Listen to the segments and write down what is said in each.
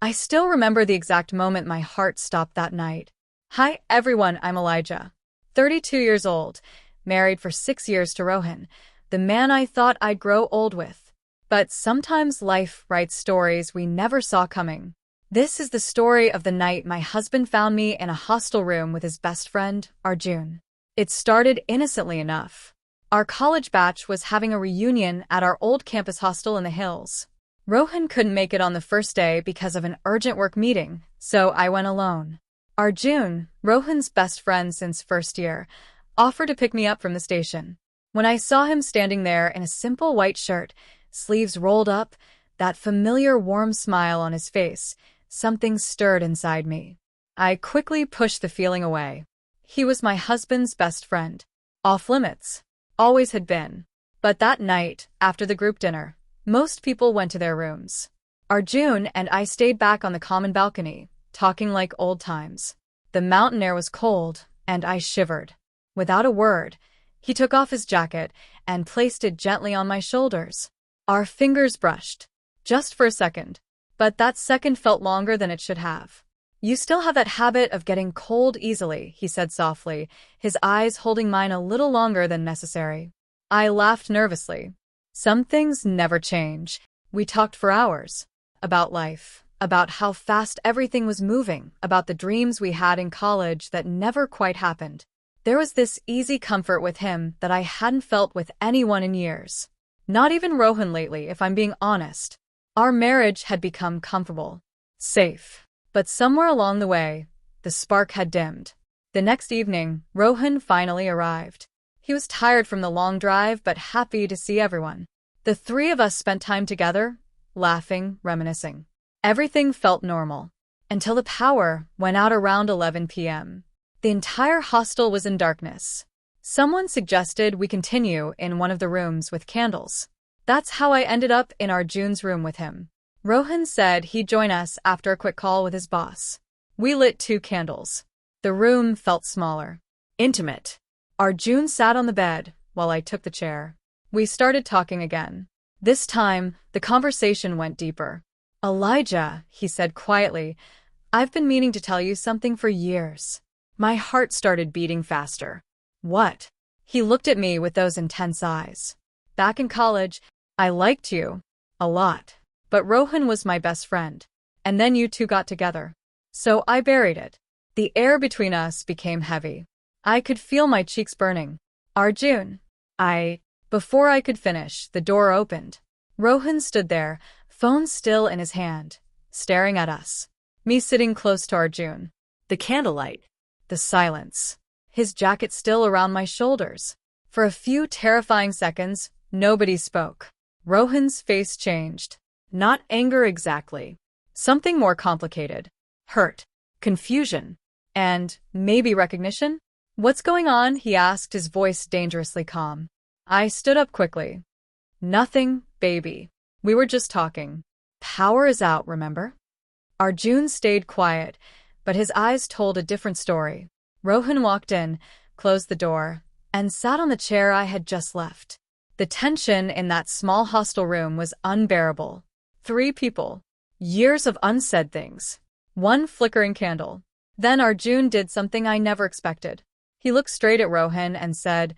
I still remember the exact moment my heart stopped that night. Hi, everyone, I'm Elijah. 32 years old, married for 6 years to Rohan, the man I thought I'd grow old with. But sometimes life writes stories we never saw coming. This is the story of the night my husband found me in a hostel room with his best friend, Arjun. It started innocently enough. Our college batch was having a reunion at our old campus hostel in the hills. Rohan couldn't make it on the first day because of an urgent work meeting, so I went alone. Arjun, Rohan's best friend since first year, offered to pick me up from the station. When I saw him standing there in a simple white shirt, sleeves rolled up, that familiar warm smile on his face, something stirred inside me. I quickly pushed the feeling away. He was my husband's best friend. Off limits. Always had been. But that night, after the group dinner, most people went to their rooms. Arjun and I stayed back on the common balcony, talking like old times. The mountain air was cold, and I shivered. Without a word, he took off his jacket and placed it gently on my shoulders. Our fingers brushed. Just for a second. But that second felt longer than it should have. You still have that habit of getting cold easily, he said softly, his eyes holding mine a little longer than necessary. I laughed nervously. Some things never change. We talked for hours. About life, about how fast everything was moving, about the dreams we had in college that never quite happened. There was this easy comfort with him that I hadn't felt with anyone in years. Not even Rohan lately, if I'm being honest. Our marriage had become comfortable, safe. But somewhere along the way, the spark had dimmed. The next evening, Rohan finally arrived. He was tired from the long drive but happy to see everyone. The three of us spent time together, laughing, reminiscing. Everything felt normal. Until the power went out around 11 p.m. The entire hostel was in darkness. Someone suggested we continue in one of the rooms with candles. That's how I ended up in Arjun's room with him. Rohan said he'd join us after a quick call with his boss. We lit 2 candles. The room felt smaller, intimate. Arjun sat on the bed while I took the chair. We started talking again. This time, the conversation went deeper. Elijah, he said quietly, I've been meaning to tell you something for years. My heart started beating faster. What? He looked at me with those intense eyes. Back in college, I liked you. A lot. But Rohan was my best friend. And then you two got together. So I buried it. The air between us became heavy. I could feel my cheeks burning. Arjun. Before I could finish, the door opened. Rohan stood there, phone still in his hand, staring at us. Me sitting close to Arjun. The candlelight. The silence. His jacket still around my shoulders. For a few terrifying seconds, nobody spoke. Rohan's face changed. Not anger exactly. Something more complicated. Hurt. Confusion. And maybe recognition? What's going on? He asked, his voice dangerously calm. I stood up quickly. Nothing, baby. We were just talking. Power is out, remember? Arjun stayed quiet, but his eyes told a different story. Rohan walked in, closed the door, and sat on the chair I had just left. The tension in that small hostel room was unbearable. 3 people. Years of unsaid things. 1 flickering candle. Then Arjun did something I never expected. He looked straight at Rohan and said,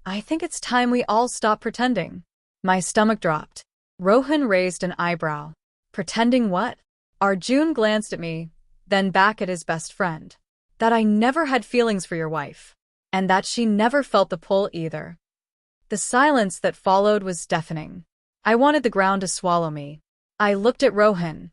I think it's time we all stop pretending. My stomach dropped. Rohan raised an eyebrow. Pretending what? Arjun glanced at me, then back at his best friend. That I never had feelings for your wife. And that she never felt the pull either. The silence that followed was deafening. I wanted the ground to swallow me. I looked at Rohan,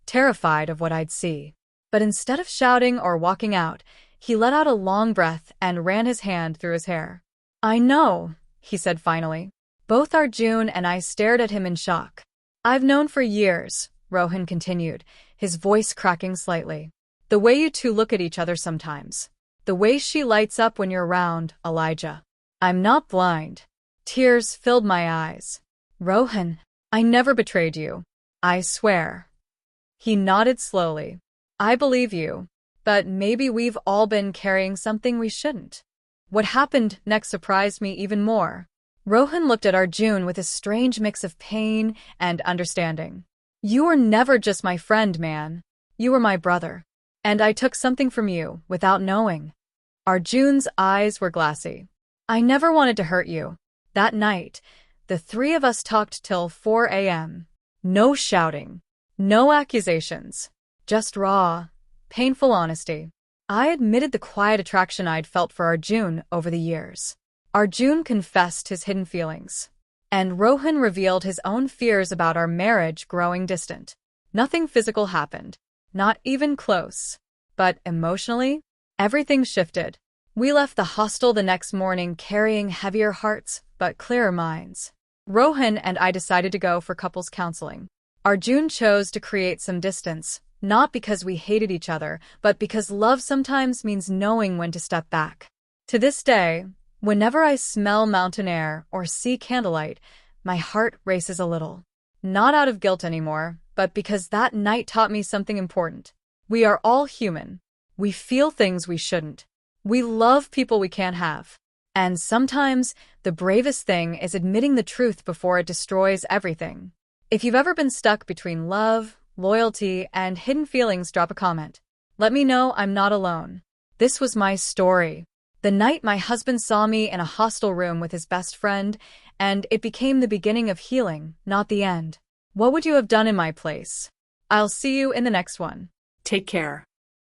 terrified of what I'd see. But instead of shouting or walking out, he let out a long breath and ran his hand through his hair. I know, he said finally. Both Arjun and I stared at him in shock. I've known for years, Rohan continued, his voice cracking slightly. The way you two look at each other sometimes. The way she lights up when you're around, Elijah. I'm not blind. Tears filled my eyes. Rohan, I never betrayed you. I swear. He nodded slowly. I believe you. But maybe we've all been carrying something we shouldn't. What happened next surprised me even more. Rohan looked at Arjun with a strange mix of pain and understanding. You were never just my friend, man. You were my brother. And I took something from you without knowing. Arjun's eyes were glassy. I never wanted to hurt you. That night, the three of us talked till 4 a.m. No shouting. No accusations. Just raw, painful honesty. I admitted the quiet attraction I'd felt for Arjun over the years. Arjun confessed his hidden feelings. And Rohan revealed his own fears about our marriage growing distant. Nothing physical happened. Not even close. But emotionally, everything shifted. We left the hostel the next morning carrying heavier hearts, but clearer minds. Rohan and I decided to go for couples counseling. Arjun chose to create some distance, not because we hated each other, but because love sometimes means knowing when to step back. To this day, whenever I smell mountain air or see candlelight, my heart races a little. Not out of guilt anymore, but because that night taught me something important. We are all human. We feel things we shouldn't. We love people we can't have. And sometimes, the bravest thing is admitting the truth before it destroys everything. If you've ever been stuck between love, loyalty, and hidden feelings, drop a comment. Let me know I'm not alone. This was my story. The night my husband saw me in a hostel room with his best friend, and it became the beginning of healing, not the end. What would you have done in my place? I'll see you in the next one. Take care.